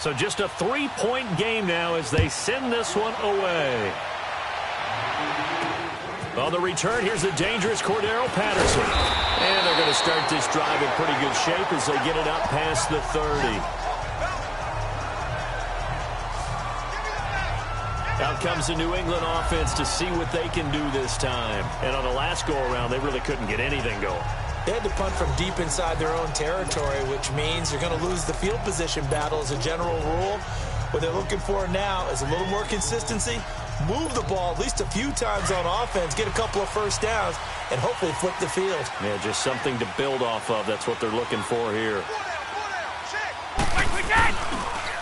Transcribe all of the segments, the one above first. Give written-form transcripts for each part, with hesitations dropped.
So just a 3-point game now as they send this one away. On the return, here's the dangerous Cordero Patterson. And they're going to start this drive in pretty good shape as they get it up past the 30. Out comes the New England offense to see what they can do this time. And on the last go-around, they really couldn't get anything going. They had to punt from deep inside their own territory, which means you're going to lose the field position battle as a general rule. What they're looking for now is a little more consistency, move the ball at least a few times on offense, get a couple of first downs, and hopefully flip the field. Yeah, just something to build off of. That's what they're looking for here.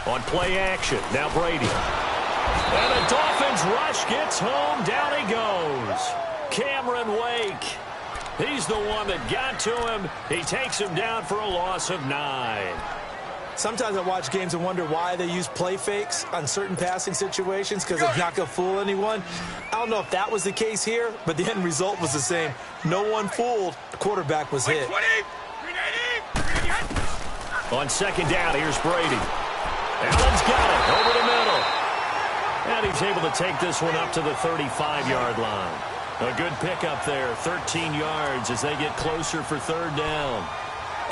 On play action, now Brady. And the Dolphins rush gets home. Down he goes. Cameron Wake. He's the one that got to him. He takes him down for a loss of 9. Sometimes I watch games and wonder why they use play fakes on certain passing situations because it's not going to fool anyone. I don't know if that was the case here, but the end result was the same. No one fooled. The quarterback was hit. On second down, here's Brady. Allen's got it over the middle. And he's able to take this one up to the 35-yard line. A good pickup there, 13 yards as they get closer for third down.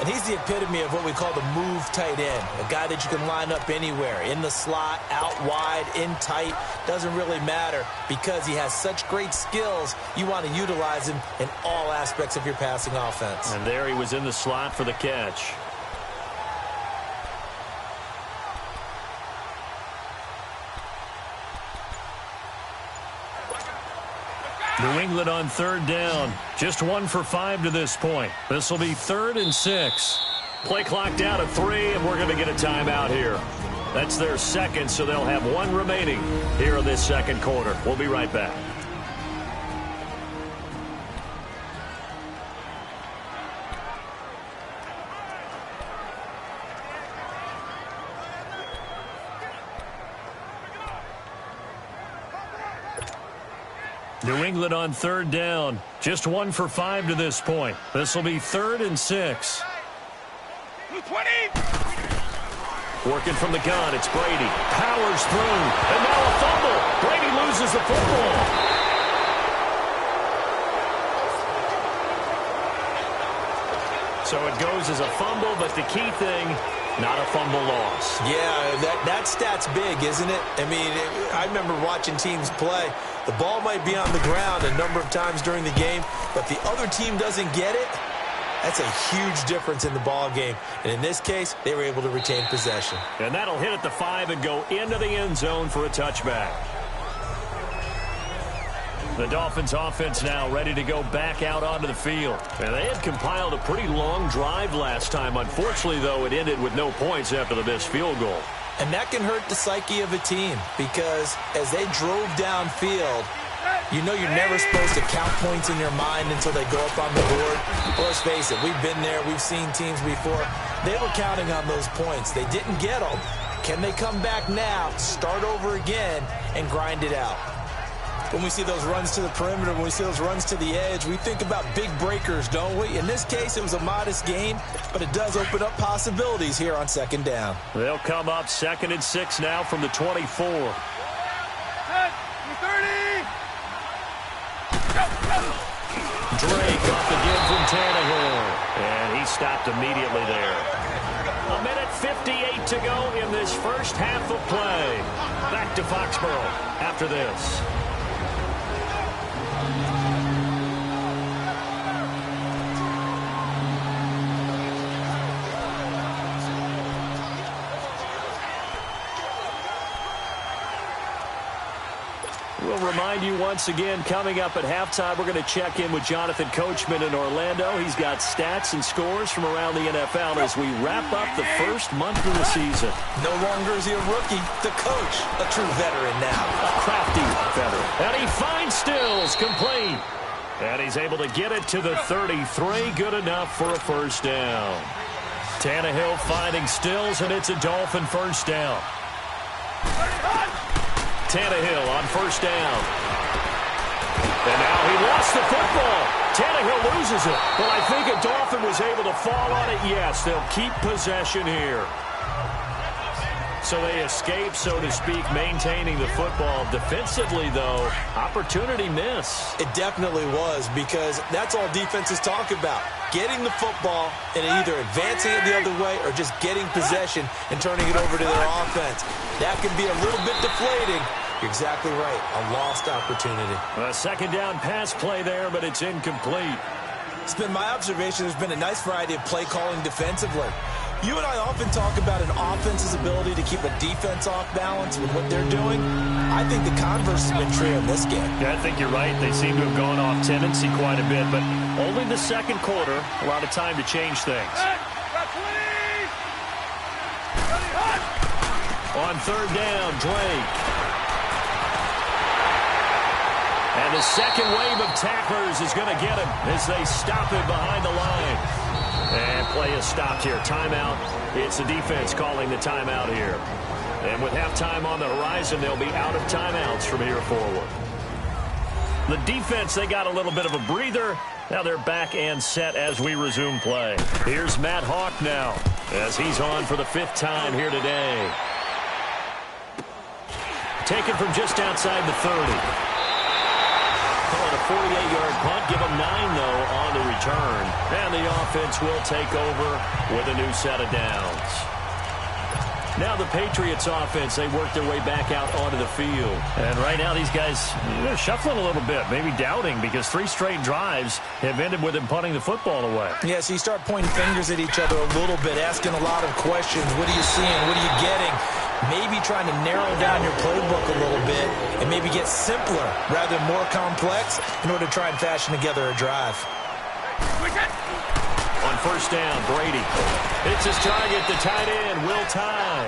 And he's the epitome of what we call the move tight end, a guy that you can line up anywhere, in the slot, out wide, in tight, doesn't really matter because he has such great skills. You want to utilize him in all aspects of your passing offense. And there he was in the slot for the catch. New England on third down. Just 1 for 5 to this point. This will be 3rd and 6. Play clock down to 3, and we're going to get a timeout here. That's their second, so they'll have 1 remaining here in this second quarter. We'll be right back. New England on third down. Just 1 for 5 to this point. This will be 3rd and 6. 20. Working from the gun, it's Brady. Powers through. And now a fumble. Brady loses the football. So it goes as a fumble, but the key thing, not a fumble loss. Yeah, that stat's big, isn't it? I mean, I remember watching teams play. The ball might be on the ground a number of times during the game, but the other team doesn't get it. That's a huge difference in the ball game. And in this case, they were able to retain possession. And that'll hit at the 5 and go into the end zone for a touchback. The Dolphins offense now ready to go back out onto the field. And they had compiled a pretty long drive last time. Unfortunately, though, it ended with no points after the missed field goal. And that can hurt the psyche of a team because as they drove downfield, you know you're never supposed to count points in your mind until they go up on the board. Well, let's face it, we've been there. We've seen teams before. They were counting on those points. They didn't get them. Can they come back now, start over again, and grind it out? When we see those runs to the perimeter, when we see those runs to the edge, we think about big breakers, don't we? In this case, it was a modest gain, but it does open up possibilities here on second down. They'll come up 2nd and 6 now from the 24. 30. Drake off the give from Tannehill. And he stopped immediately there. 1:58 to go in this first half of play. Back to Foxborough after this. We'll remind you once again, coming up at halftime, we're going to check in with Jonathan Coachman in Orlando. He's got stats and scores from around the NFL as we wrap up the first month of the season. No longer is he a rookie, the coach, a true veteran now. A crafty veteran. And he finds Stills, complete. And he's able to get it to the 33, good enough for a first down. Tannehill finding Stills, and it's a Dolphin first down. Tannehill on first down. And now he lost the football. Tannehill loses it. But I think a Dolphin was able to fall on it. Yes, they'll keep possession here. So they escape, so to speak, maintaining the football. Defensively, though, opportunity miss. It definitely was, because that's all defenses talk about. Getting the football and either advancing it the other way or just getting possession and turning it over to their offense. That can be a little bit deflating. You're exactly right. A lost opportunity. A second down pass play there, but it's incomplete. It's been my observation there's been a nice variety of play calling defensively. You and I often talk about an offense's ability to keep a defense off balance with what they're doing. I think the converse has been true in this game. Yeah, I think you're right. They seem to have gone off tendency quite a bit, but only the second quarter, a lot of time to change things. On third down, Drake. And the second wave of tacklers is going to get him as they stop him behind the line. And play is stopped here. Timeout. It's the defense calling the timeout here. And with halftime on the horizon, they'll be out of timeouts from here forward. The defense, they got a little bit of a breather. Now they're back and set as we resume play. Here's Matt Hawk now as he's on for the 5th time here today. Taken from just outside the 30. Call it a 48-yard punt. Give them 9, though, on the return. And the offense will take over with a new set of downs. Now the Patriots offense, they work their way back out onto the field. And right now these guys, they're shuffling a little bit, maybe doubting, because 3 straight drives have ended with them punting the football away. Yeah, so you start pointing fingers at each other a little bit, asking a lot of questions. What are you seeing? What are you getting? Maybe trying to narrow down your playbook a little bit and maybe get simpler rather than more complex in order to try and fashion together a drive. On first down, Brady. It's his target, the tight end, Will Tye.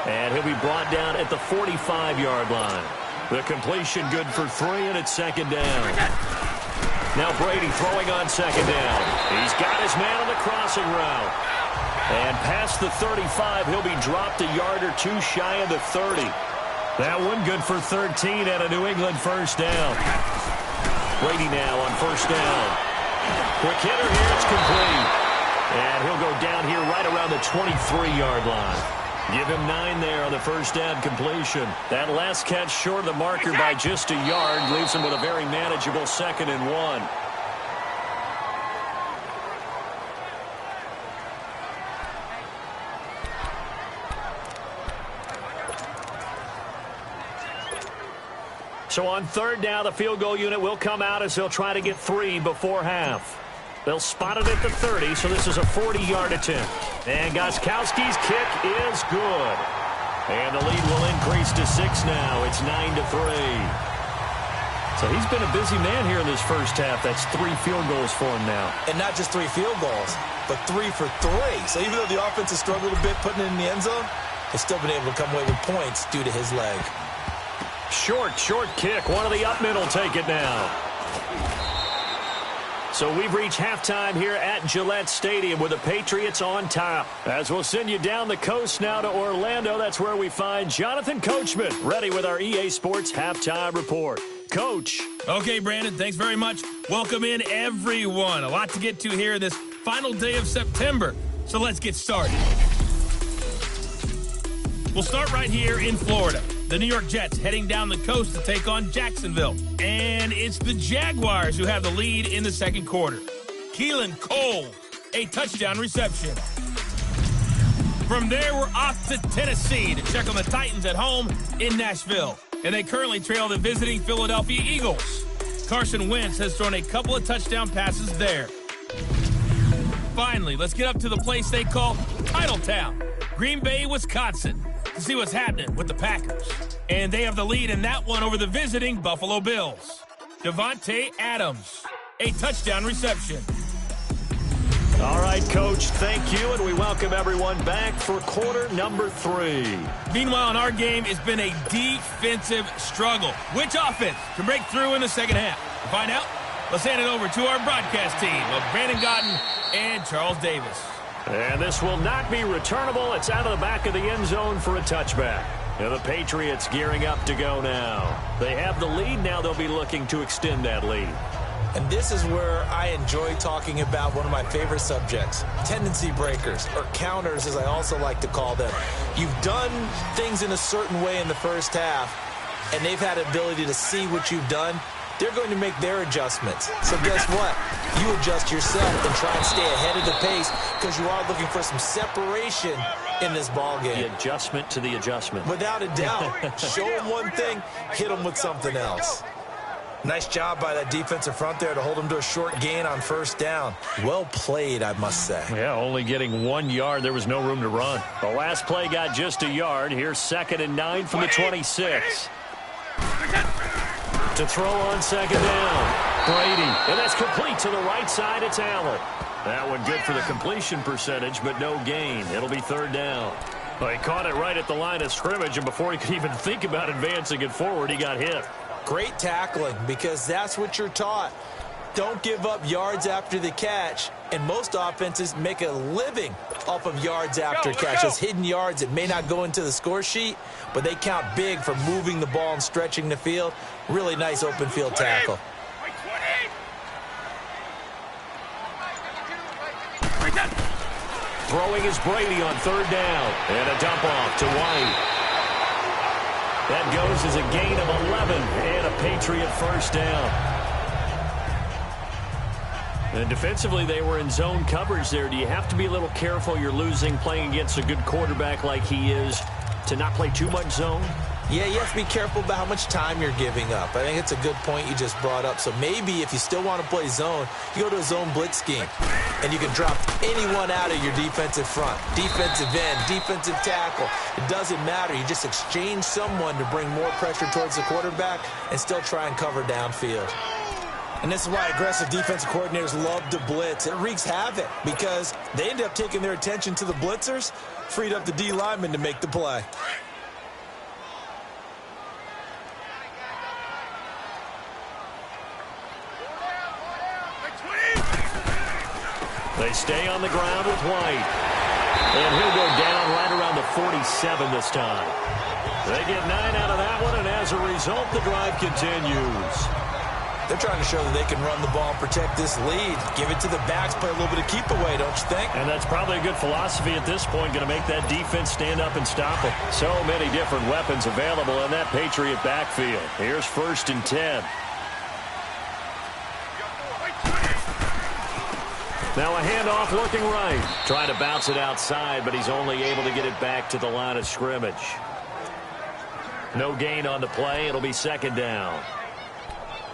And he'll be brought down at the 45-yard line. The completion good for 3, and it's second down. Now Brady throwing on second down. He's got his man on the crossing route. And past the 35, he'll be dropped a yard or 2 shy of the 30. That one good for 13 and a New England first down. Brady now on first down. Quick hitter here, it's complete. And he'll go down here right around the 23-yard line. Give him 9 there on the first down completion. That last catch short of the marker by just a yard leaves him with a very manageable 2nd and 1. So on third down, the field goal unit will come out as they'll try to get 3 before half. They'll spot it at the 30, so this is a 40-yard attempt. And Gostkowski's kick is good. And the lead will increase to 6 now. It's 9-3. So he's been a busy man here in this first half. That's 3 field goals for him now. And not just 3 field goals, but 3 for 3. So even though the offense has struggled a bit putting it in the end zone, they've still been able to come away with points due to his leg. Short kick. One of the up middle take it now. So we've reached halftime here at Gillette Stadium with the Patriots on top. As we'll send you down the coast now to Orlando, that's where we find Jonathan Coachman ready with our EA Sports Halftime Report. Coach. Okay, Brandon, thanks very much. Welcome in, everyone. A lot to get to here this final day of September. So let's get started. We'll start right here in Florida. The New York Jets heading down the coast to take on Jacksonville. And it's the Jaguars who have the lead in the second quarter. Keelan Cole, a touchdown reception. From there, we're off to Tennessee to check on the Titans at home in Nashville. And they currently trail the visiting Philadelphia Eagles. Carson Wentz has thrown a couple of touchdown passes there. Finally, let's get up to the place they call Titletown, Green Bay, Wisconsin, to see what's happening with the Packers. And they have the lead in that one over the visiting Buffalo Bills. Devontae Adams, a touchdown reception. All right, Coach, thank you, and we welcome everyone back for quarter number 3. Meanwhile, in our game, it's been a defensive struggle. Which offense can break through in the second half? To find out, let's hand it over to our broadcast team of Brandon Godden and Charles Davis. And this will not be returnable. It's out of the back of the end zone for a touchback. And the Patriots gearing up to go now. They have the lead. Now they'll be looking to extend that lead. And this is where I enjoy talking about one of my favorite subjects, tendency breakers, or counters as I also like to call them. You've done things in a certain way in the first half, and they've had the ability to see what you've done. They're going to make their adjustments. So guess what? You adjust yourself and try and stay ahead of the pace because you are looking for some separation in this ball game. The adjustment to the adjustment. Without a doubt. Show them one thing, hit them with something else. Nice job by that defensive front there to hold them to a short gain on first down. Well played, I must say. Yeah, only getting 1 yard. There was no room to run. The last play got just a yard. Here's 2nd and 9 from the 26. To throw on 2nd down. Brady, and that's complete to the right side. It's Allen. That one good for the completion percentage, but no gain. It'll be 3rd down. Well, he caught it right at the line of scrimmage, and before he could even think about advancing it forward, he got hit. Great tackling, because that's what you're taught. Don't give up yards after the catch, and most offenses make a living off of yards after catches. Hidden yards that may not go into the score sheet, but they count big for moving the ball and stretching the field. Really nice open field tackle. Throwing is Brady on 3rd down, and a dump off to White. That goes as a gain of 11 and a Patriot 1st down. And defensively, they were in zone coverage there. Do you have to be a little careful? You're losing, playing against a good quarterback like he is, to not play too much zone? Yeah, you have to be careful about how much time you're giving up. I think it's a good point you just brought up. So maybe if you still want to play zone, you go to a zone blitz scheme. And you can drop anyone out of your defensive front. Defensive end, defensive tackle. It doesn't matter. You just exchange someone to bring more pressure towards the quarterback and still try and cover downfield. And this is why aggressive defensive coordinators love to blitz. It wreaks havoc because they end up taking their attention to the blitzers, freed up the D lineman to make the play. They stay on the ground with White. And he'll go down right around the 47 this time. They get 9 out of that one, and as a result, the drive continues. They're trying to show that they can run the ball and protect this lead. Give it to the backs, play a little bit of keep away, don't you think? And that's probably a good philosophy at this point, going to make that defense stand up and stop them. So many different weapons available in that Patriot backfield. Here's 1st and 10. Now a handoff looking right. Trying to bounce it outside, but he's only able to get it back to the line of scrimmage. No gain on the play. It'll be 2nd down.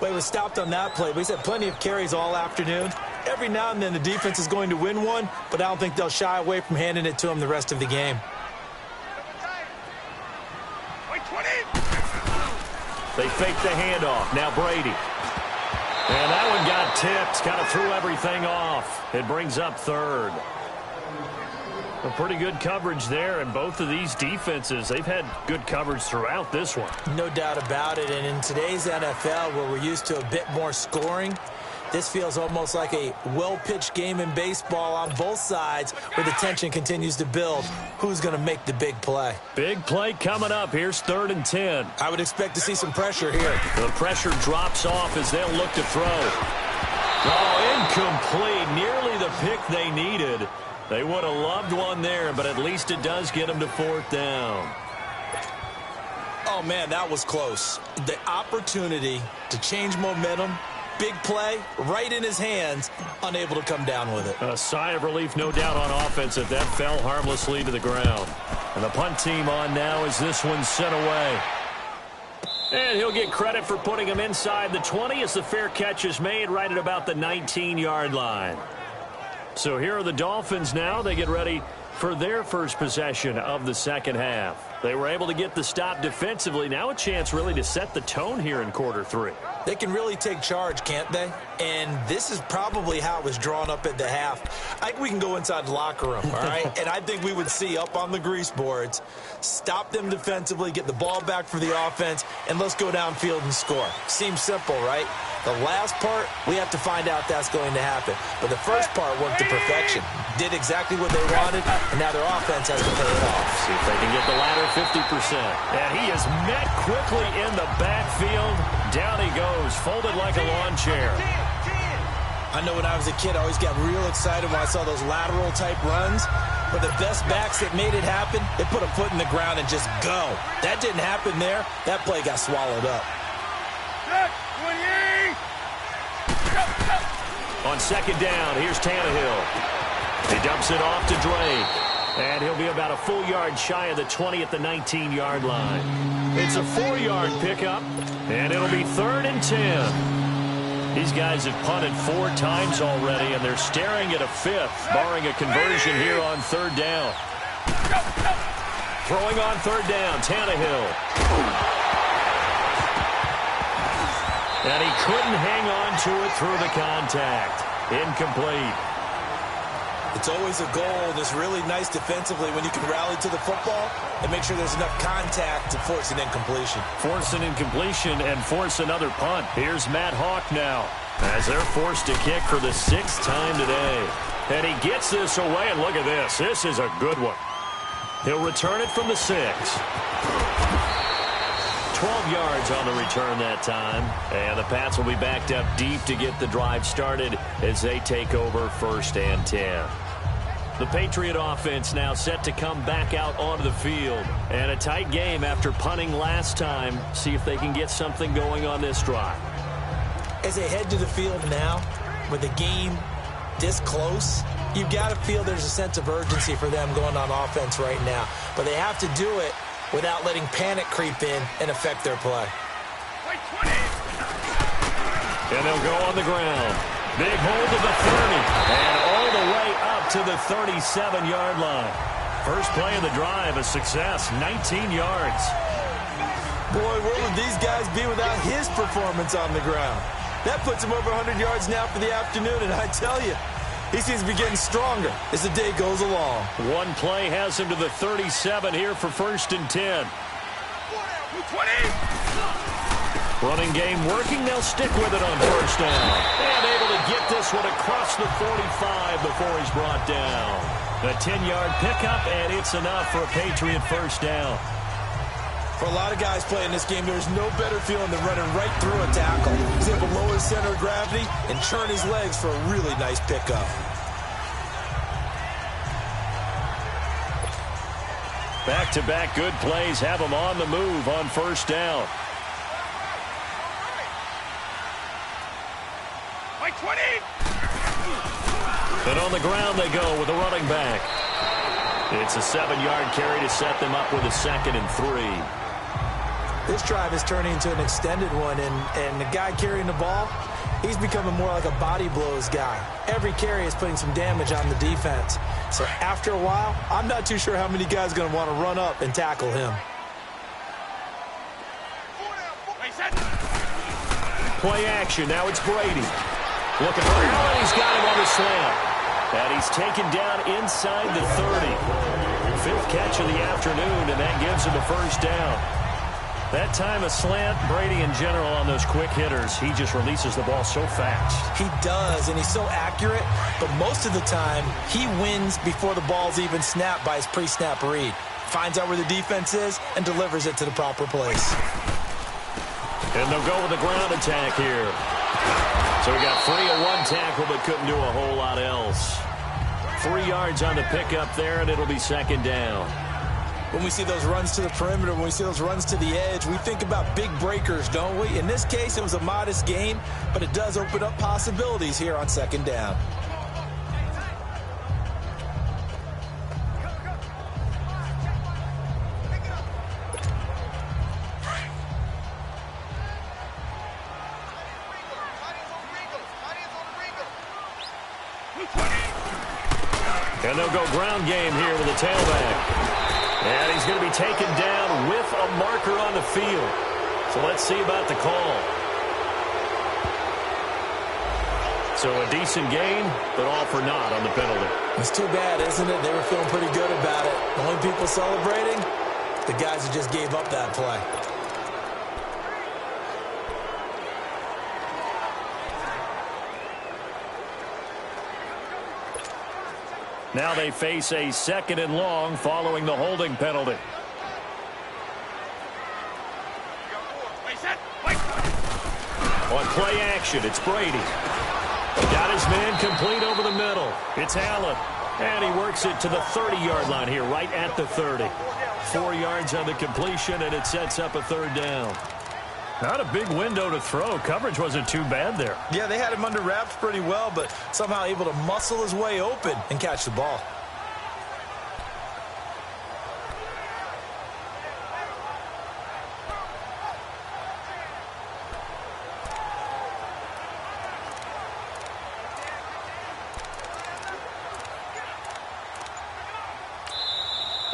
Well, he was stopped on that play. We've had plenty of carries all afternoon. Every now and then the defense is going to win one, but I don't think they'll shy away from handing it to him the rest of the game. They fake the handoff. Now Brady. And that one got tipped. Kind of threw everything off. It brings up 3rd. A pretty good coverage there, and both of these defenses, they've had good coverage throughout this one. No doubt about it, and in today's NFL, where we're used to a bit more scoring, this feels almost like a well-pitched game in baseball on both sides where the tension continues to build. Who's going to make the big play? Big play coming up. Here's 3rd and 10. I would expect to see some pressure here. The pressure drops off as they'll look to throw. Oh, incomplete. Nearly the pick they needed. They would have loved one there, but at least it does get them to 4th down. Oh, man, that was close. The opportunity to change momentum, big play, right in his hands, unable to come down with it. A sigh of relief, no doubt, on offense if that fell harmlessly to the ground. And the punt team on now as this one's sent away. And he'll get credit for putting him inside the 20 as the fair catch is made right at about the 19-yard line. So here are the Dolphins now. They get ready for their first possession of the 2nd half. They were able to get the stop defensively. Now a chance really to set the tone here in quarter 3. They can really take charge, can't they? And this is probably how it was drawn up at the half. I think we can go inside the locker room, all right? And I think we would see up on the grease boards, stop them defensively, get the ball back for the offense, and let's go downfield and score. Seems simple, right? The last part, we have to find out that's going to happen. But the first part worked to perfection. Did exactly what they wanted, and now their offense has to pay it off. See if they can get the latter 50%. And he is met quickly in the backfield. Down he goes, folded like a lawn chair. I know when I was a kid, I always got real excited when I saw those lateral type runs. But the best backs that made it happen, they put a foot in the ground and just go. That didn't happen there. That play got swallowed up. On second down, here's Tannehill. He dumps it off to Drake. And he'll be about a full yard shy of the 20 at the 19-yard line. It's a 4-yard pickup, and it'll be 3rd and 10. These guys have punted 4 times already, and they're staring at a 5th, barring a conversion here on 3rd down. Throwing on 3rd down, Tannehill. And he couldn't hang on to it through the contact. Incomplete. It's always a goal that's really nice defensively when you can rally to the football and make sure there's enough contact to force an incompletion. Force an incompletion and force another punt. Here's Matt Hawk now as they're forced to kick for the 6th time today. And he gets this away, and look at this. This is a good one. He'll return it from the 6. 12 yards on the return that time. And the Pats will be backed up deep to get the drive started as they take over 1st and 10. The Patriot offense now set to come back out onto the field. And a tight game after punting last time. See if they can get something going on this drive. As they head to the field now, with the game this close, you've got to feel there's a sense of urgency for them going on offense right now. But they have to do it without letting panic creep in and affect their play. And they'll go on the ground. Big hold of the 30. And all the way up to the 37-yard line. First play of the drive, a success, 19 yards. Boy, where would these guys be without his performance on the ground? That puts him over 100 yards now for the afternoon, and I tell you, he seems to be getting stronger as the day goes along. One play has him to the 37 here for 1st and 10. 20. Running game working. They'll stick with it on 1st down. And able to get this one across the 45 before he's brought down. A 10-yard pickup, and it's enough for a Patriot 1st down. For a lot of guys playing this game, there's no better feeling than running right through a tackle. He's able to lower his center of gravity and churn his legs for a really nice pickup. Back-to-back good plays have him on the move on 1st down. Like 20. And on the ground they go with the running back. It's a 7-yard carry to set them up with a 2nd and 3. This drive is turning into an extended one, and the guy carrying the ball, he's becoming more like a body blows guy. Every carry is putting some damage on the defense. So after a while, I'm not too sure how many guys are going to want to run up and tackle him. Play action. Now it's Brady. Looking for Allen. He's got him on the slant. And he's taken down inside the 30. 5th catch of the afternoon, and that gives him a 1st down. That time a slant, Brady in general on those quick hitters, he just releases the ball so fast. He does, and he's so accurate, but most of the time he wins before the ball's even snapped by his pre-snap read. Finds out where the defense is and delivers it to the proper place. And they'll go with the ground attack here. So we got 3 of 1 tackle, but couldn't do a whole lot else. 3 yards on the pickup there, and it'll be 2nd down. When we see those runs to the perimeter, when we see those runs to the edge, we think about big breakers, don't we? In this case, it was a modest gain, but it does open up possibilities here on 2nd down. And they'll go ground game here with the tailback. And he's going to be taken down with a marker on the field. So let's see about the call. So a decent gain, but all for naught on the penalty. It's too bad, isn't it? They were feeling pretty good about it. The only people celebrating, the guys who just gave up that play. Now they face a 2nd and long following the holding penalty. On play action, it's Brady. Got his man complete over the middle. It's Allen. And he works it to the 30-yard line here, right at the 30. 4 yards on the completion, and it sets up a third down. Not a big window to throw. Coverage wasn't too bad there. Yeah, they had him under wraps pretty well, but somehow able to muscle his way open and catch the ball.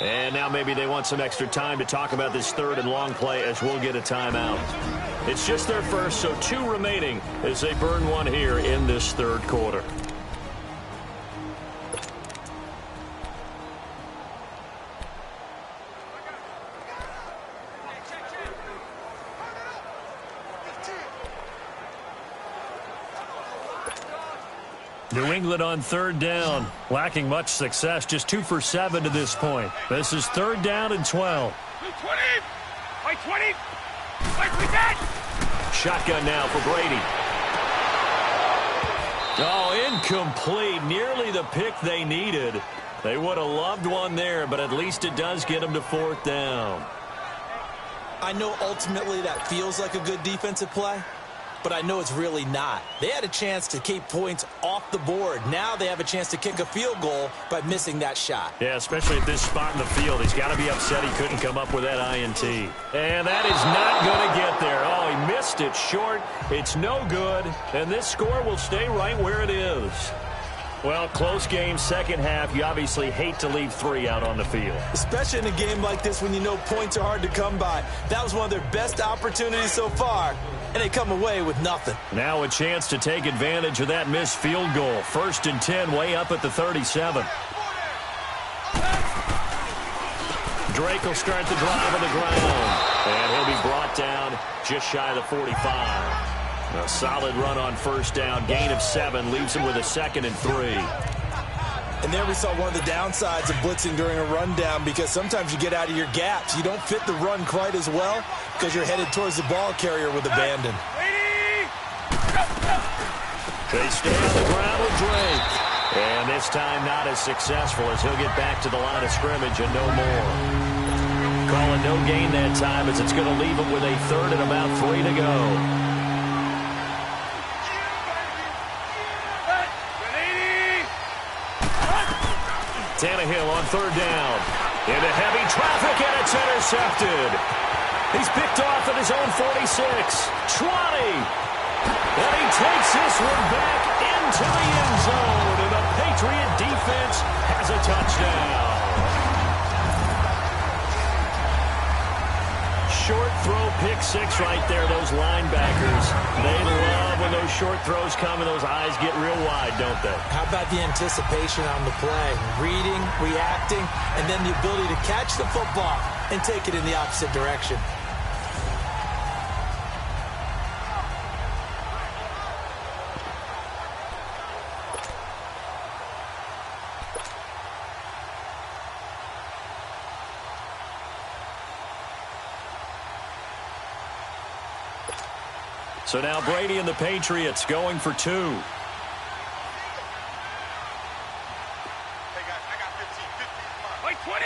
And now maybe they want some extra time to talk about this third and long play as we'll get a timeout. It's just their first, so 2 remaining as they burn one here in this third quarter. New England on third down, lacking much success, just 2 for 7 to this point. This is third down and 12. 20! By 20! By 20! Shotgun now for Brady. Oh, incomplete. Nearly the pick they needed. They would have loved one there, but at least it does get them to fourth down. I know ultimately that feels like a good defensive play, but I know it's really not. They had a chance to keep points off the board. Now they have a chance to kick a field goal by missing that shot. Yeah, especially at this spot in the field. He's got to be upset he couldn't come up with that INT. And that is not going to get there. Oh, he missed it short. It's no good. And this score will stay right where it is. Well, close game, second half. You obviously hate to leave 3 out on the field. Especially in a game like this when you know points are hard to come by. That was one of their best opportunities so far, and they come away with nothing. Now a chance to take advantage of that missed field goal. 1st and 10, way up at the 37. Drake will start the drive on the ground, and he'll be brought down just shy of the 45. A solid run on first down, gain of 7, leaves him with a 2nd and 3. And there we saw one of the downsides of blitzing during a rundown, because sometimes you get out of your gaps. You don't fit the run quite as well because you're headed towards the ball carrier with abandon. They stay on the ground with Drake. And this time not as successful as he'll get back to the line of scrimmage and no more. Calling no gain that time as it's going to leave him with a 3rd and about 3 to go. Tannehill on third down. Into heavy traffic, and it's intercepted. He's picked off at his own 46. 20. And he takes this one back into the end zone. And the Patriot defense has a touchdown. Short throw, pick 6 right there. Those linebackers, they love when those short throws come and those eyes get real wide, don't they? How about the anticipation on the play? Reading, reacting, and then the ability to catch the football and take it in the opposite direction. So now Brady and the Patriots going for 2. By 20!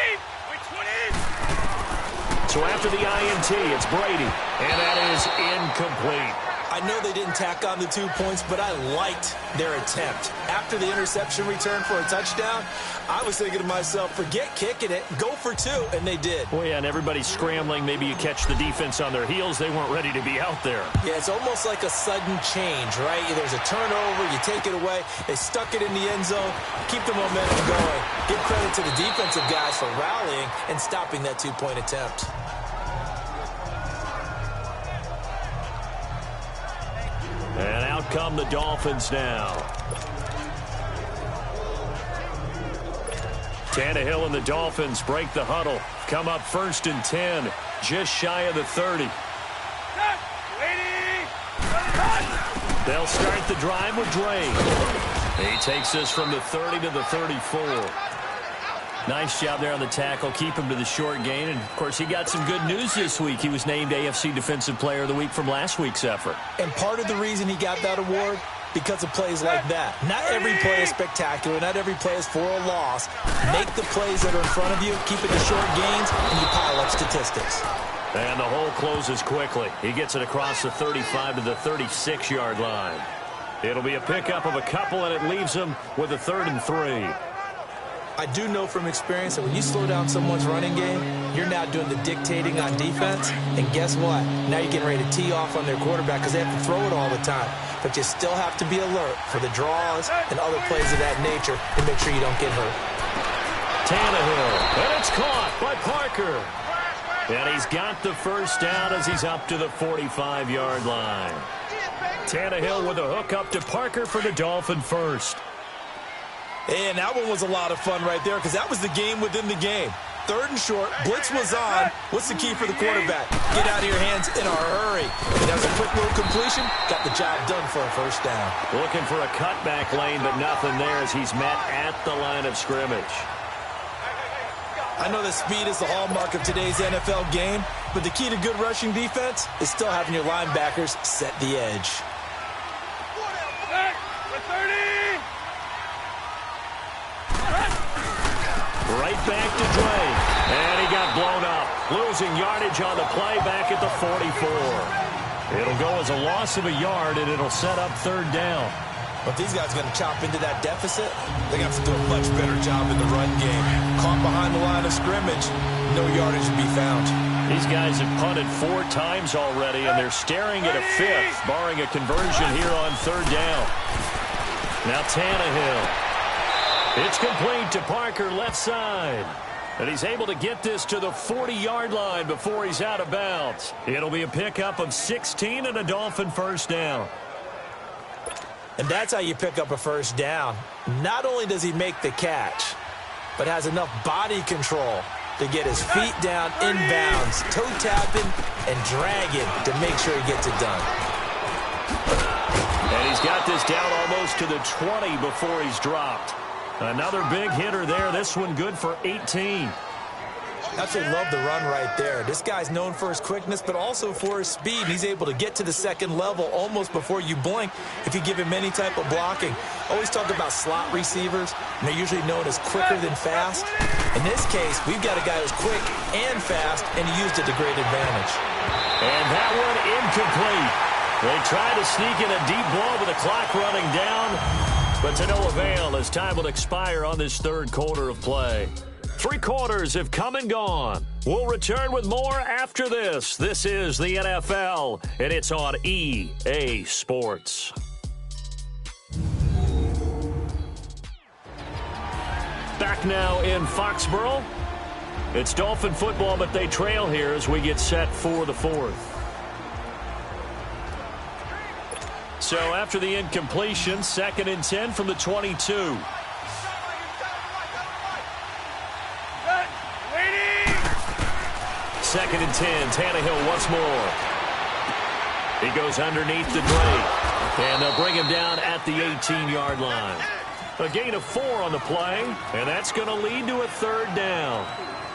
By 20! So after the INT, it's Brady, and that is incomplete. I know they didn't tack on the 2 points, but I liked their attempt. After the interception return for a touchdown, I was thinking to myself, forget kicking it, go for 2, and they did. Well, yeah, and everybody's scrambling. Maybe you catch the defense on their heels. They weren't ready to be out there. Yeah, it's almost like a sudden change, right? There's a turnover, you take it away, they stuck it in the end zone, keep the momentum going. Give credit to the defensive guys for rallying and stopping that 2-point attempt. And out come the Dolphins now. Tannehill and the Dolphins break the huddle. Come up 1st and 10, just shy of the 30. They'll start the drive with Drake. He takes this from the 30 to the 34. Nice job there on the tackle. Keep him to the short gain. And, of course, he got some good news this week. He was named AFC Defensive Player of the Week from last week's effort. And part of the reason he got that award because of plays like that. Not every play is spectacular. Not every play is for a loss. Make the plays that are in front of you, keep it to short gains, and you pile up statistics. And the hole closes quickly. He gets it across the 35 to the 36-yard line. It'll be a pickup of a couple, and it leaves him with a 3rd and 3. I do know from experience that when you slow down someone's running game, you're now doing the dictating on defense. And guess what? Now you're getting ready to tee off on their quarterback because they have to throw it all the time. But you still have to be alert for the draws and other plays of that nature to make sure you don't get hurt. Tannehill, and it's caught by Parker. And he's got the first down as he's up to the 45-yard line. Tannehill with a hook up to Parker for the Dolphin first. And that one was a lot of fun right there because that was the game within the game. 3rd and short, blitz was on. What's the key for the quarterback? Get out of your hands in a hurry. And that was a quick little completion. Got the job done for a first down. Looking for a cutback lane, but nothing there as he's met at the line of scrimmage. I know that speed is the hallmark of today's NFL game, but the key to good rushing defense is still having your linebackers set the edge. Right back to Drake. And he got blown up. Losing yardage on the play back at the 44. It'll go as a loss of a yard, and it'll set up 3rd down. But these guys are going to chop into that deficit. They got to do a much better job in the run game. Caught behind the line of scrimmage, no yardage to be found. These guys have punted 4 times already, and they're staring at a 5th, barring a conversion here on 3rd down. Now Tannehill. It's complete to Parker, left side. And he's able to get this to the 40-yard line before he's out of bounds. It'll be a pickup of 16 and a Dolphin first down. And that's how you pick up a first down. Not only does he make the catch, but has enough body control to get his feet down inbounds, toe tapping and dragging to make sure he gets it done. And he's got this down almost to the 20 before he's dropped. Another big hitter there. This one good for 18. Absolutely love the run right there. This guy's known for his quickness, but also for his speed. He's able to get to the second level almost before you blink if you give him any type of blocking. Always talk about slot receivers, and they're usually known as quicker than fast. In this case, we've got a guy who's quick and fast, and he used it to great advantage. And that one incomplete. They try to sneak in a deep ball with the clock running down, but to no avail as time will expire on this 3rd quarter of play. 3 quarters have come and gone. We'll return with more after this. This is the NFL, and it's on EA Sports. Back now in Foxborough. It's Dolphin football, but they trail here as we get set for the 4th. So after the incompletion, 2nd and 10 from the 22. Second and 10, Tannehill once more. He goes underneath the Drake, and they'll bring him down at the 18-yard line. A gain of 4 on the play, and that's going to lead to a 3rd down.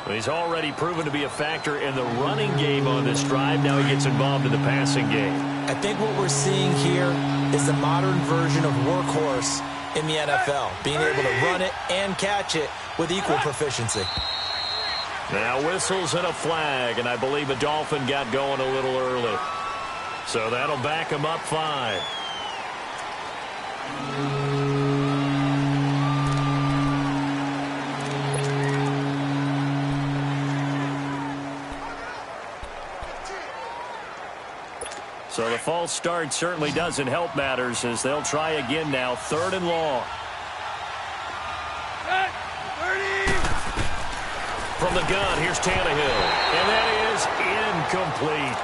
He's already proven to be a factor in the running game on this drive. Now he gets involved in the passing game. I think what we're seeing here is the modern version of workhorse in the NFL, being able to run it and catch it with equal proficiency. Now whistles and a flag, and I believe a Dolphin got going a little early. So that'll back him up 5. So the false start certainly doesn't help matters as they'll try again now, 3rd and long. From the gun, here's Tannehill. And that is incomplete.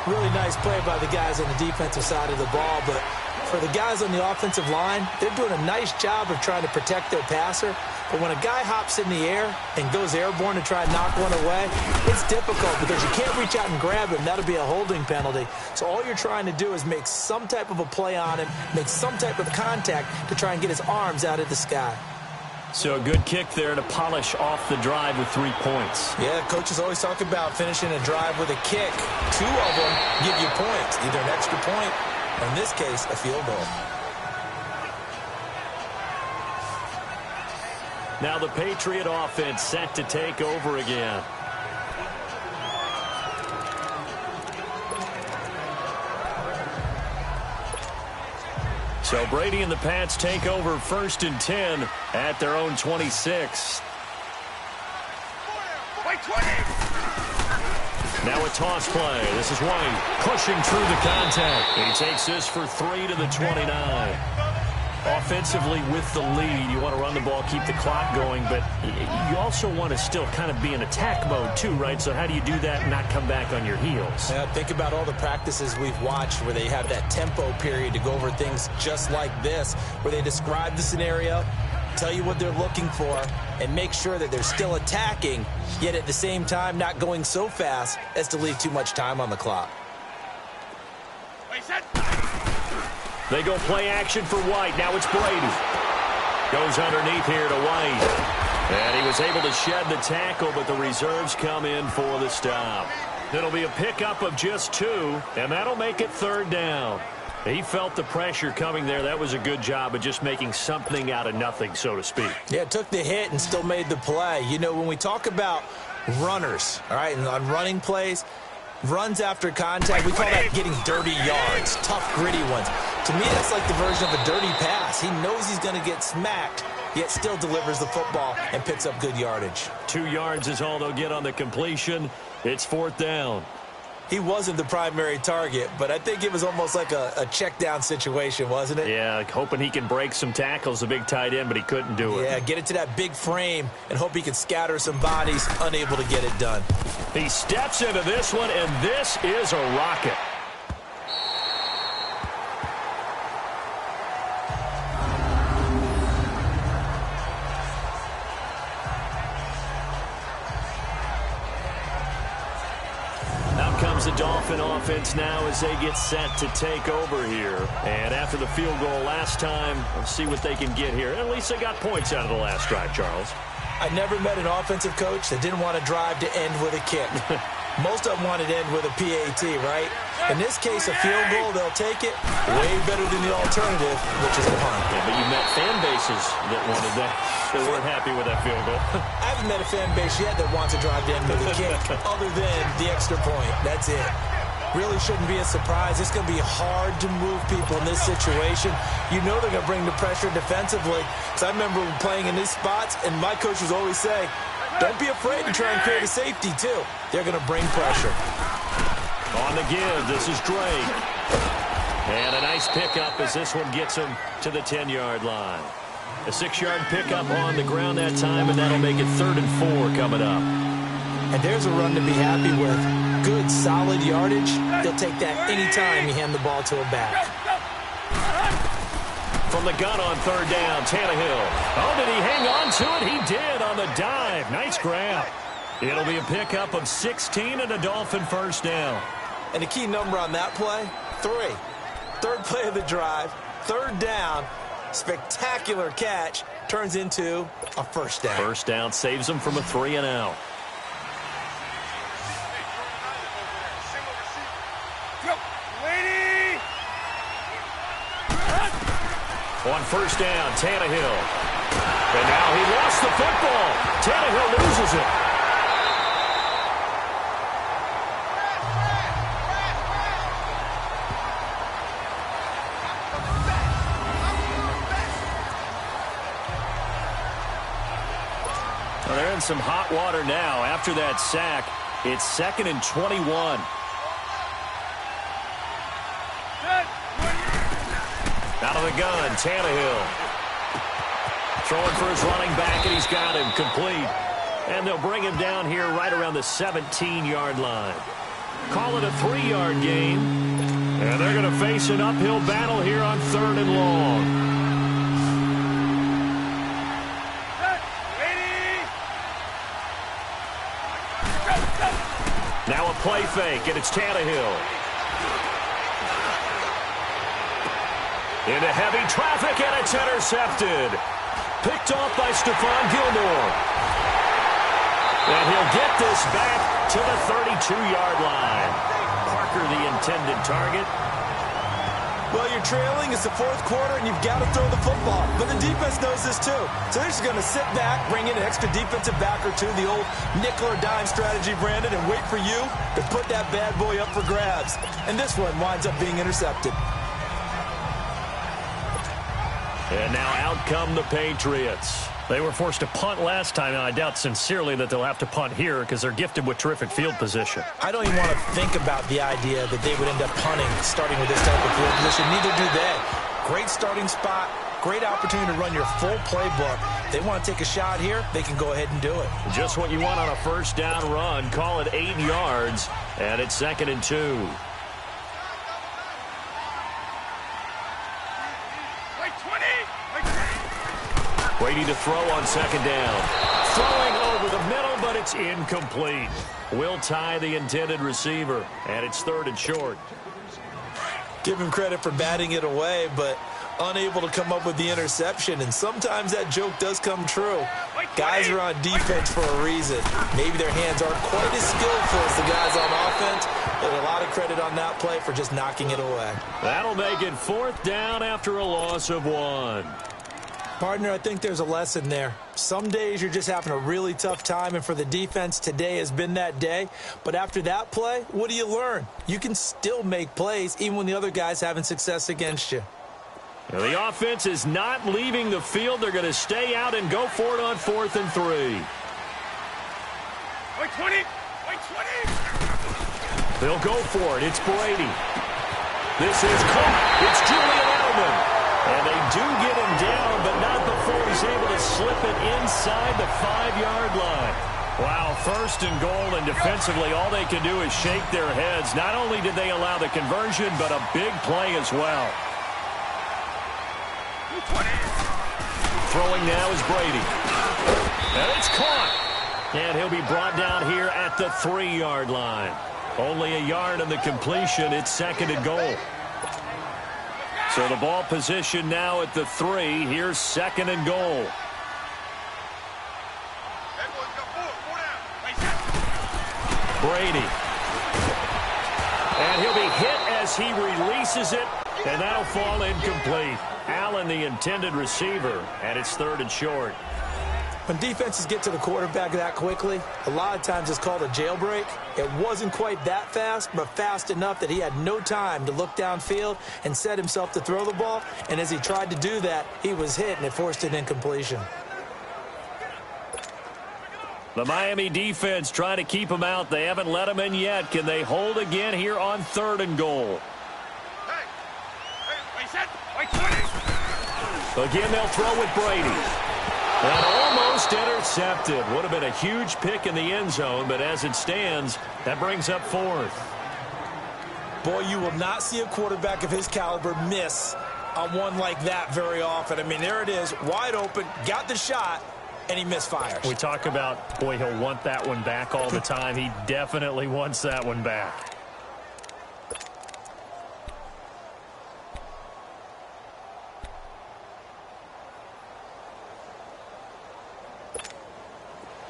Really nice play by the guys on the defensive side of the ball, but for the guys on the offensive line, they're doing a nice job of trying to protect their passer. But when a guy hops in the air and goes airborne to try and knock one away, it's difficult because you can't reach out and grab him. That'll be a holding penalty. So all you're trying to do is make some type of a play on him, make some type of contact to try and get his arms out of the sky. So a good kick there to polish off the drive with 3 points. Yeah, coaches always talk about finishing a drive with a kick. 2 of them give you points, either an extra point or, in this case, a field goal. Now the Patriot offense set to take over again. So Brady and the Pats take over 1st and 10 at their own 26. Now a toss play. This is White pushing through the contact. He takes this for 3 to the 29. Offensively with the lead, you want to run the ball, keep the clock going, but you also want to still kind of be in attack mode too, right? So how do you do that and not come back on your heels? Yeah, think about all the practices we've watched where they have that tempo period to go over things just like this, where they describe the scenario, tell you what they're looking for, and make sure that they're still attacking, yet at the same time not going so fast as to leave too much time on the clock. They go play action for White. Now it's Brady. Goes underneath here to White. And he was able to shed the tackle, but the reserves come in for the stop. It'll be a pickup of just 2, and that'll make it 3rd down. He felt the pressure coming there. That was a good job of just making something out of nothing, so to speak. Yeah, took the hit and still made the play. You know, when we talk about runners, all right, and on running plays, runs after contact, we call that getting dirty yards, tough, gritty ones. To me, that's like the version of a dirty pass. He knows he's going to get smacked, yet still delivers the football and picks up good yardage. 2 yards is all they'll get on the completion. It's 4th down. He wasn't the primary target, but I think it was almost like a check down situation, wasn't it? Yeah, hoping he can break some tackles, a big tight end, but he couldn't do it. Yeah, get it to that big frame and hope he can scatter some bodies, unable to get it done. He steps into this one, and this is a rocket. The Dolphin offense now as they get set to take over here. And after the field goal last time, we'll see what they can get here. At least they got points out of the last drive, Charles. I never met an offensive coach that didn't want to drive to end with a kick. Most of them wanted to end with a PAT, right? In this case, a field goal, they'll take it. Way better than the alternative, which is a punt. Yeah, but you met fan bases that wanted that. They weren't happy with that field goal. I haven't met a fan base yet that wants to drive to end with a kick, other than the extra point. That's it. Really shouldn't be a surprise. It's going to be hard to move people in this situation. You know they're going to bring the pressure defensively. Because I remember playing in these spots, and my coach would always say, don't be afraid to try and create a safety, too. They're going to bring pressure. On the give, this is Drake. And a nice pickup as this one gets him to the 10-yard line. A 6-yard pickup on the ground that time, and that'll make it 3rd and 4 coming up. And there's a run to be happy with. Good, solid yardage. They'll take that anytime you hand the ball to a back. From the gun on 3rd down, Tannehill. Oh, did he hang on to it? He did on the dive. Nice grab. It'll be a pickup of 16 and a Dolphin 1st down. And the key number on that play, 3. 3rd play of the drive, 3rd down, spectacular catch, turns into a 1st down. 1st down saves them from a 3 and out. On 1st down, Tannehill. And now he lost the football. Tannehill loses it. Well, they're in some hot water now. After that sack, it's 2nd and 21. Out of the gun, Tannehill. Throwing for his running back, and he's got him complete. And they'll bring him down here right around the 17-yard line. Call it a 3-yard gain. And they're going to face an uphill battle here on 3rd and long. Now a play fake, and it's Tannehill. Into heavy traffic, and it's intercepted. Picked off by Stephon Gilmore. And he'll get this back to the 32-yard line. Parker, the intended target. Well, you're trailing. It's the fourth quarter, and you've got to throw the football. But the defense knows this, too. So they're just going to sit back, bring in an extra defensive back or two, the old nickel or dime strategy, Brandon, and wait for you to put that bad boy up for grabs. And this one winds up being intercepted. And now out come the Patriots. They were forced to punt last time, and I doubt sincerely that they'll have to punt here because they're gifted with terrific field position. I don't even want to think about the idea that they would end up punting starting with this type of field position. Neither do they. Great starting spot, great opportunity to run your full playbook. They want to take a shot here, they can go ahead and do it. Just what you want on a first down run. Call it 8 yards, and it's 2nd and 2. Brady to throw on 2nd down. Throwing over the middle, but it's incomplete. Will tie the intended receiver, and it's 3rd and short. Give him credit for batting it away, but unable to come up with the interception, and sometimes that joke does come true. Guys are on defense for a reason. Maybe their hands aren't quite as skillful as the guys on offense, but a lot of credit on that play for just knocking it away. That'll make it 4th down after a loss of 1. Partner, I think there's a lesson there. Some days you're just having a really tough time, and for the defense, today has been that day. But after that play, what do you learn? You can still make plays even when the other guy's having success against you. Now, the offense is not leaving the field. They're going to stay out and go for it on 4th and 3. Wait 20! Wait 20! They'll go for it. It's Brady. This is caught. It's Julian Edelman. And they do get him down, but not before he's able to slip it inside the 5-yard line. Wow, 1st and goal, and defensively all they can do is shake their heads. Not only did they allow the conversion, but a big play as well. Throwing now is Brady. And it's caught. And he'll be brought down here at the 3-yard line. Only a yard on the completion. It's 2nd and goal. So the ball position now at the 3. Here's 2nd and goal. Brady. And he'll be hit as he releases it, and that'll fall incomplete. Allen, the intended receiver, and it's 3rd and short. When defenses get to the quarterback that quickly, a lot of times it's called a jailbreak. It wasn't quite that fast, but fast enough that he had no time to look downfield and set himself to throw the ball. And as he tried to do that, he was hit, and it forced an incompletion. The Miami defense trying to keep him out. They haven't let him in yet. Can they hold again here on 3rd and goal? Again, they'll throw with Brady. And almost intercepted. Would have been a huge pick in the end zone, but as it stands, that brings up 4th. Boy, you will not see a quarterback of his caliber miss on one like that very often. I mean, there it is, wide open, got the shot, and he misfires. We talk about, boy, he'll want that one back all the time. He definitely wants that one back.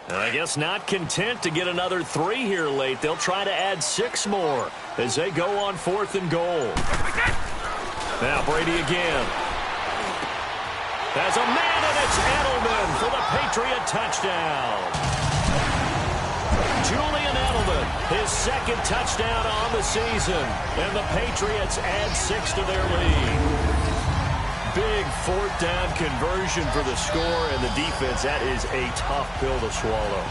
And I guess not content to get another 3 here late. They'll try to add 6 more as they go on 4th and goal. Now Brady again. Has a man, and it's Edelman for the Patriot touchdown. Julian Edelman, his 2nd touchdown on the season. And the Patriots add 6 to their lead. Big 4th down conversion for the score, and the defense, that is a tough pill to swallow.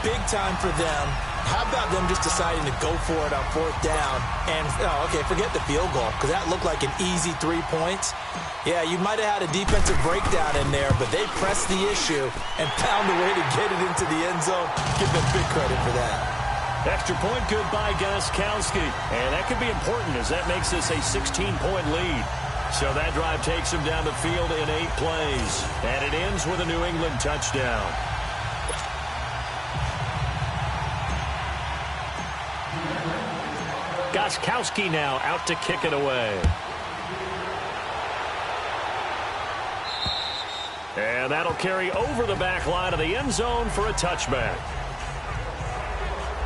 Big time for them. How about them just deciding to go for it on 4th down? And, okay, forget the field goal, because that looked like an easy 3 points. Yeah, you might have had a defensive breakdown in there, but they pressed the issue and found a way to get it into the end zone. Give them big credit for that. Extra point good by Gostkowski, and that could be important as that makes this a 16-point lead. So that drive takes him down the field in 8 plays. And it ends with a New England touchdown. Gostkowski now out to kick it away. And that'll carry over the back line of the end zone for a touchback.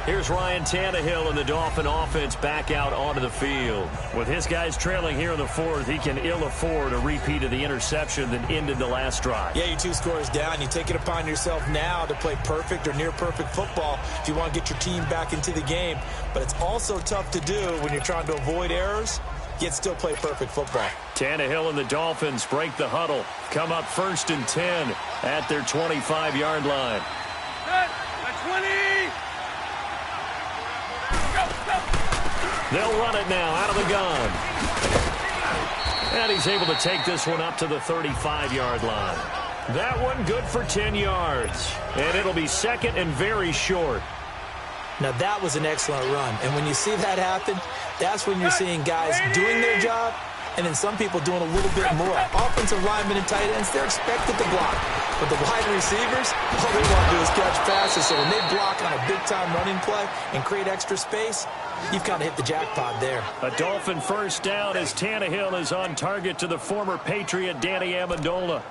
Here's Ryan Tannehill and the Dolphin offense back out onto the field. With his guys trailing here in the fourth, he can ill afford a repeat of the interception that ended the last drive. Yeah, you're 2 scores down. You take it upon yourself now to play perfect or near-perfect football if you want to get your team back into the game. But it's also tough to do when you're trying to avoid errors, yet still play perfect football. Tannehill and the Dolphins break the huddle. Come up 1st and 10 at their 25-yard line. Set. 20. They'll run it now out of the gun. And he's able to take this one up to the 35-yard line. That one good for 10 yards. And it'll be 2nd and very short. Now, that was an excellent run. And when you see that happen, that's when you're seeing guys doing their job and then some people doing a little bit more. Offensive linemen and tight ends, they're expected to block. But the wide receivers, all they want to do is catch passes. So when they block on a big-time running play and create extra space, you've kind of hit the jackpot there. A Dolphin first down as Tannehill is on target to the former Patriot Danny Amendola.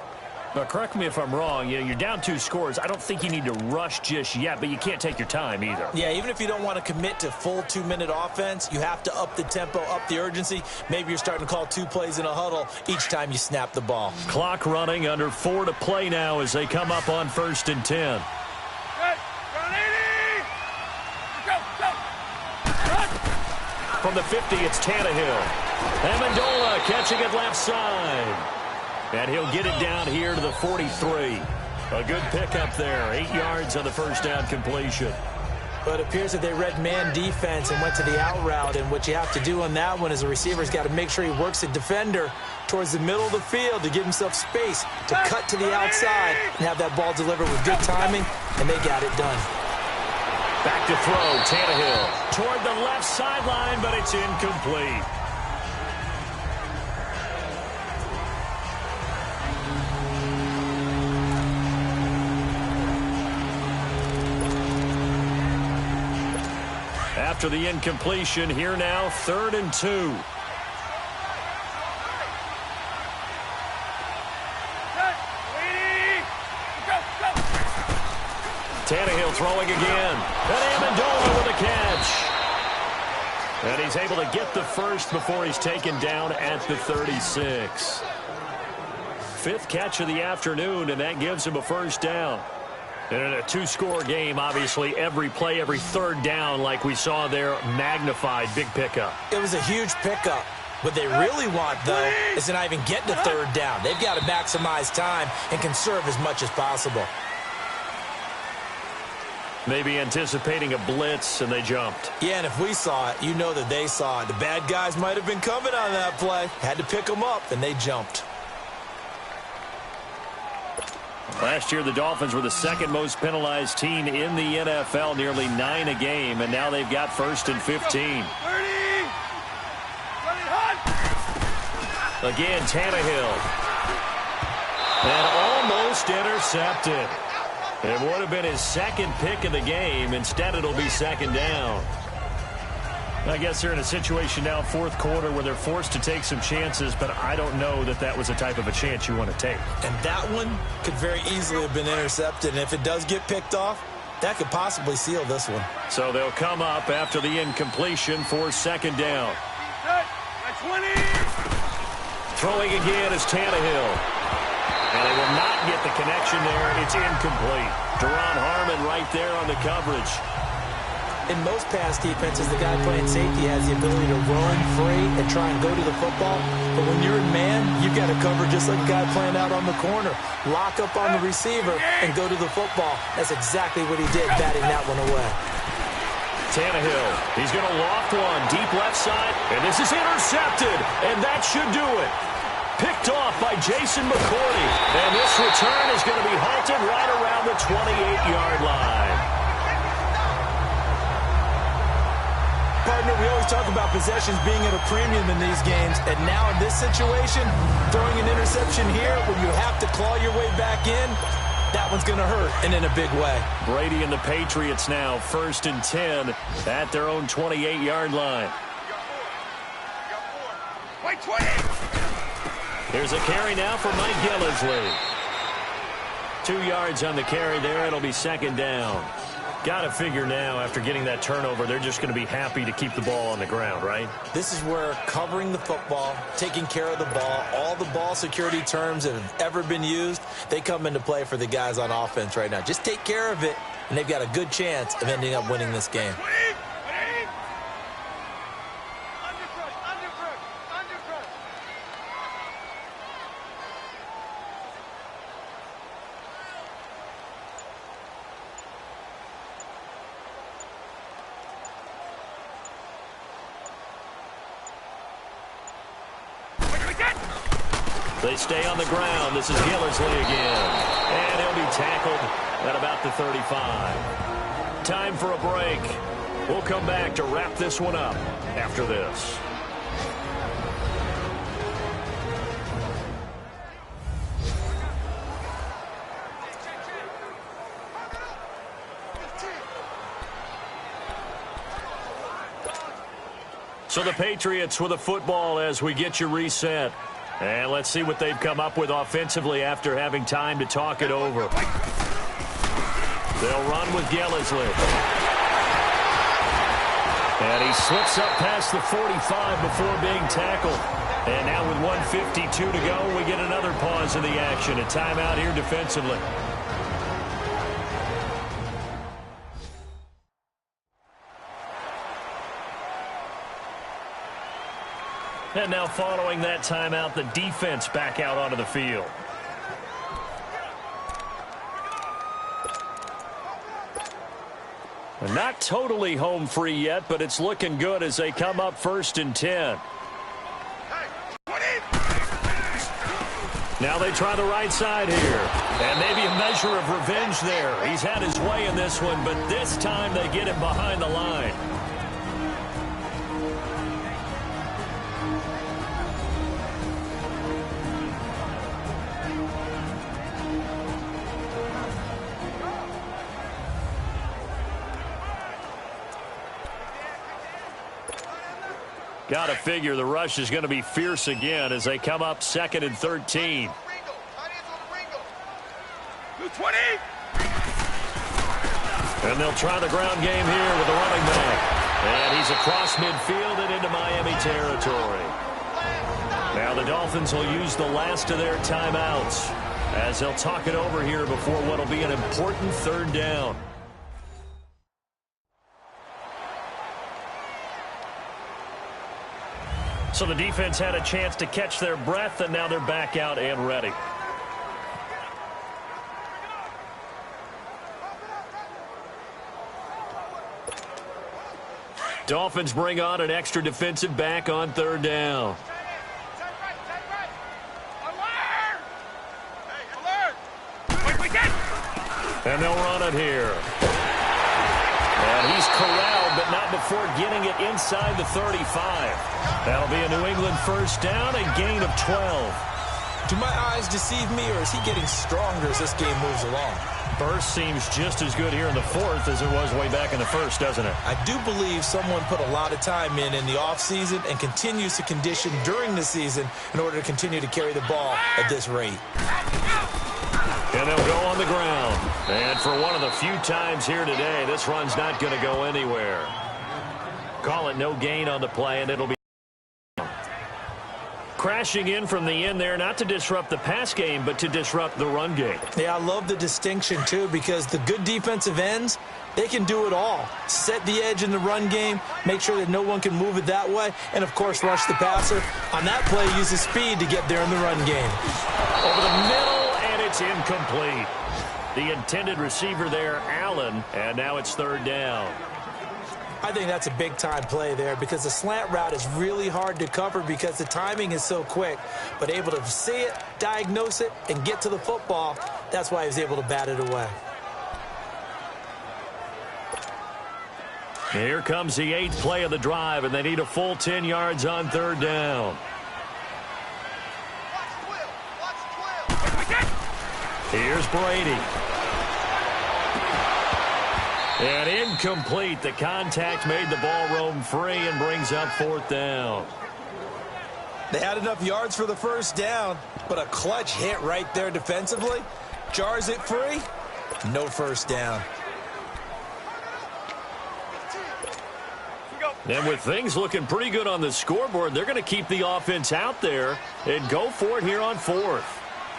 Now, correct me if I'm wrong. You're down 2 scores. I don't think you need to rush just yet, but you can't take your time either. Yeah, even if you don't want to commit to full 2-minute offense, you have to up the tempo, up the urgency. Maybe you're starting to call 2 plays in a huddle each time you snap the ball. Clock running, under 4 to play now as they come up on 1st and 10. Set. Run 80. Go. Run. From the 50, it's Tannehill. Amendola catching it left side. And he'll get it down here to the 43. A good pickup there. 8 yards on the first down completion. But it appears that they read man defense and went to the out route. And what you have to do on that one is the receiver's got to make sure he works the defender towards the middle of the field to give himself space to cut to the outside and have that ball delivered with good timing, and they got it done. Back to throw, Tannehill toward the left sideline, but it's incomplete. After the incompletion, here now, 3rd and 2. Tannehill throwing again. And Amendola with a catch. And he's able to get the first before he's taken down at the 36. 5th catch of the afternoon, and that gives him a first down. And in a 2-score game, obviously, every play, every 3rd down, like we saw there, magnified, big pickup. It was a huge pickup. What they really want, though, is to not even get to 3rd down. They've got to maximize time and conserve as much as possible. Maybe anticipating a blitz, and they jumped. Yeah, and if we saw it, you know that they saw it. The bad guys might have been coming on that play. Had to pick them up, and they jumped. Last year, the Dolphins were the 2nd most penalized team in the NFL, nearly 9 a game, and now they've got 1st and 15. 30. Again, Tannehill. And almost intercepted. It would have been his 2nd pick of the game. Instead, it'll be 2nd down. I guess they're in a situation now, 4th quarter, where they're forced to take some chances, but I don't know that that was the type of a chance you want to take. And that one could very easily have been intercepted, and if it does get picked off, that could possibly seal this one. So they'll come up after the incompletion for 2nd down. Set. 20. Throwing again is Tannehill. And they will not get the connection there. It's incomplete. Deron Harmon right there on the coverage. In most pass defenses, the guy playing safety has the ability to roam free and try and go to the football. But when you're in man, you've got to cover just like a guy playing out on the corner. Lock up on the receiver and go to the football. That's exactly what he did, batting that one away. Tannehill, he's going to loft one deep left side, and this is intercepted, and that should do it. Picked off by Jason McCourty, and this return is going to be halted right around the 28-yard line. Partner, we always talk about possessions being at a premium in these games, and now in this situation, throwing an interception here when you have to claw your way back in, that one's going to hurt, and in a big way. Brady and the Patriots now, 1st and 10 at their own 28-yard line. Wait, 20. Here's a carry now for Mike Gillislee. 2 yards on the carry there. It'll be 2nd down. Got to figure now, after getting that turnover, they're just going to be happy to keep the ball on the ground, right? This is where covering the football, taking care of the ball, all the ball security terms that have ever been used, they come into play for the guys on offense right now. Just take care of it, and they've got a good chance of ending up winning this game. They stay on the ground. This is Gillisley again. And he'll be tackled at about the 35. Time for a break. We'll come back to wrap this one up after this. So the Patriots with a football as we get you reset. And let's see what they've come up with offensively after having time to talk it over. They'll run with Gillisley. And he slips up past the 45 before being tackled. And now with 1:52 to go, we get another pause in the action. A timeout here defensively. And now following that timeout, the defense back out onto the field. Not totally home free yet, but it's looking good as they come up 1st and 10. Now they try the right side here. And maybe a measure of revenge there. He's had his way in this one, but this time they get him behind the line. Got to figure the rush is going to be fierce again as they come up 2nd and 13. 220. And they'll try the ground game here with the running back. And he's across midfield and into Miami territory. Now the Dolphins will use the last of their timeouts as they'll talk it over here before what will be an important 3rd down. So the defense had a chance to catch their breath, and now they're back out and ready. Dolphins bring on an extra defensive back on 3rd down. And they'll run it here. And he's corralled, but not before getting it inside the 35. That'll be a New England 1st down, a gain of 12. Do my eyes deceive me, or is he getting stronger as this game moves along? Burst seems just as good here in the 4th as it was way back in the 1st, doesn't it? I do believe someone put a lot of time in the offseason and continues to condition during the season in order to continue to carry the ball at this rate. And they'll go on the ground. And for one of the few times here today, this run's not going to go anywhere. Call it no gain on the play, and it'll be crashing in from the end there, not to disrupt the pass game, but to disrupt the run game. Yeah, I love the distinction, too, because the good defensive ends, they can do it all. Set the edge in the run game, make sure that no one can move it that way, and, of course, rush the passer. On that play, use the speed to get there in the run game. Over the middle, and it's incomplete. The intended receiver there, Allen, and now it's 3rd down. I think that's a big-time play there because the slant route is really hard to cover because the timing is so quick. But able to see it, diagnose it, and get to the football, that's why he was able to bat it away. Here comes the 8th play of the drive, and they need a full 10 yards on 3rd down. Here's Brady. And incomplete. The contact made the ball roam free and brings up 4th down. They had enough yards for the 1st down, but a clutch hit right there defensively. Jars it free. No 1st down. And with things looking pretty good on the scoreboard, they're going to keep the offense out there and go for it here on fourth.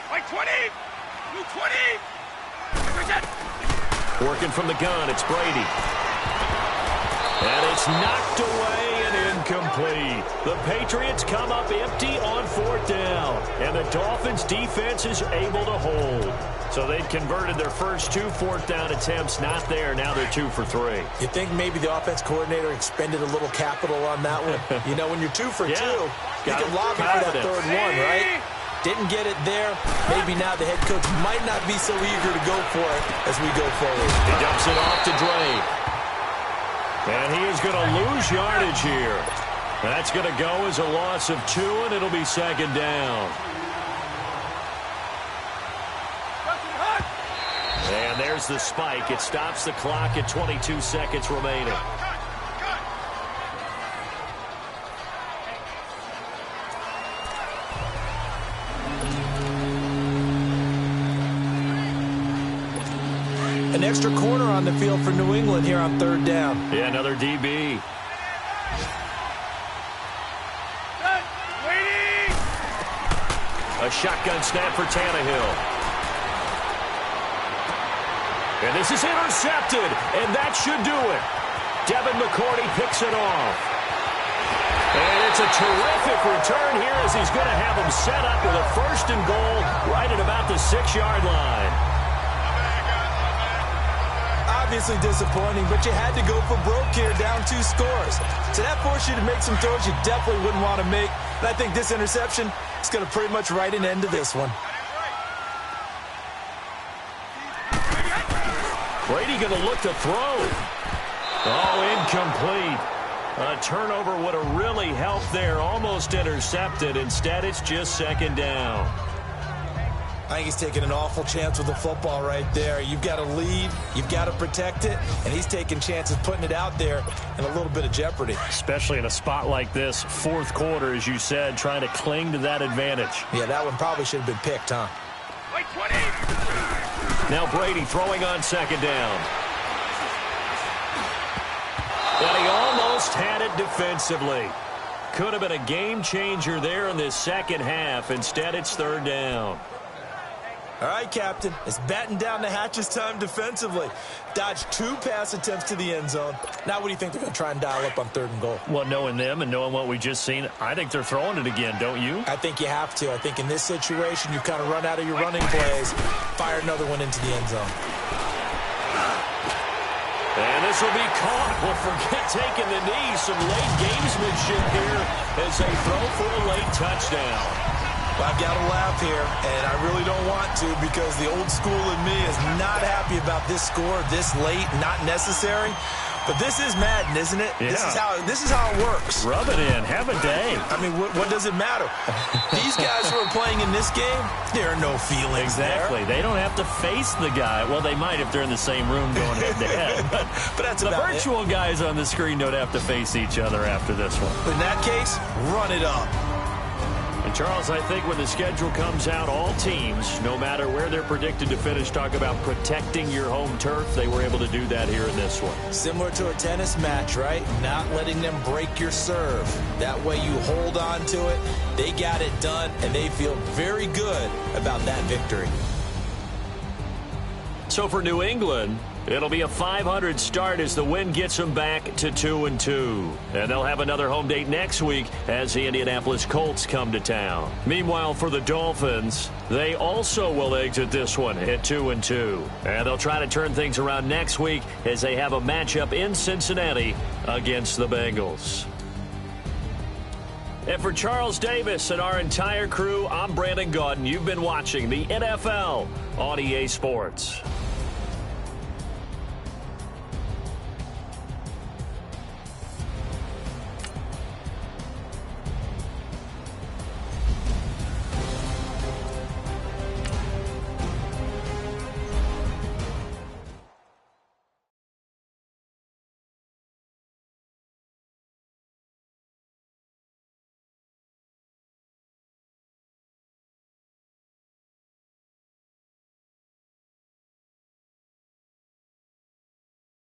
Right 20. Blue 20. Working from the gun, it's Brady. And it's knocked away and incomplete. The Patriots come up empty on fourth down. And the Dolphins' defense is able to hold. So they'd converted their first 2 fourth-down attempts. Not there. Now they're 2 for 3. You think maybe the offense coordinator expended a little capital on that one? You know, when you're 2 for 2, you can lob it for that third one, right? Didn't get it there. Maybe now the head coach might not be so eager to go for it as we go forward. He dumps it off to Dre. And he is going to lose yardage here. That's going to go as a loss of 2, and it'll be second down. And there's the spike. It stops the clock at 22 seconds remaining. An extra corner on the field for New England here on third down. Yeah, another DB. A shotgun snap for Tannehill. And this is intercepted, and that should do it. Devin McCourty picks it off. And it's a terrific return here as he's going to have him set up with a 1st and goal right at about the 6-yard line. Obviously disappointing, but you had to go for broke here, down 2 scores. So that forced you to make some throws you definitely wouldn't want to make. And I think this interception is going to pretty much write an end to this one. Brady going to look to throw. Oh, incomplete. A turnover would have really helped there. Almost intercepted. Instead, it's just second down. I think he's taking an awful chance with the football right there. You've got to lead. You've got to protect it. And he's taking chances putting it out there in a little bit of jeopardy. Especially in a spot like this, fourth quarter, as you said, trying to cling to that advantage. Yeah, that one probably should have been picked, huh? Right 20. Now Brady throwing on second down. And he almost had it defensively. Could have been a game changer there in this second half. Instead, it's third down. All right, Captain. It's batten down the hatches time defensively. Dodged 2 pass attempts to the end zone. Now what do you think they're going to try and dial up on 3rd and goal? Well, knowing them and knowing what we just seen, I think they're throwing it again, don't you? I think you have to. I think in this situation, you kind of run out of your running plays, fire another one into the end zone. And this will be caught. Well, forget taking the knee. Some late gamesmanship here as they throw for a late touchdown. Well, I've got to laugh here, and I really don't want to because the old school in me is not happy about this score this late, not necessary. But this is Madden, isn't it? Yeah. This is how it works. Rub it in. Have a day. I mean, what does it matter? These guys who are playing in this game, there are no feelings Exactly. there. They don't have to face the guy. Well, they might if they're in the same room going head-to-head. But that's the about virtual guys on the screen don't have to face each other after this one. In that case, run it up. And Charles, I think when the schedule comes out, all teams, no matter where they're predicted to finish, talk about protecting your home turf. They were able to do that here in this one. Similar to a tennis match, right? Not letting them break your serve. That way you hold on to it. They got it done, and they feel very good about that victory. So for New England, it'll be a 500 start as the win gets them back to 2-2. And they'll have another home date next week as the Indianapolis Colts come to town. Meanwhile, for the Dolphins, they also will exit this one at 2-2. And they'll try to turn things around next week as they have a matchup in Cincinnati against the Bengals. And for Charles Davis and our entire crew, I'm Brandon Gaudin. You've been watching the NFL on EA Sports.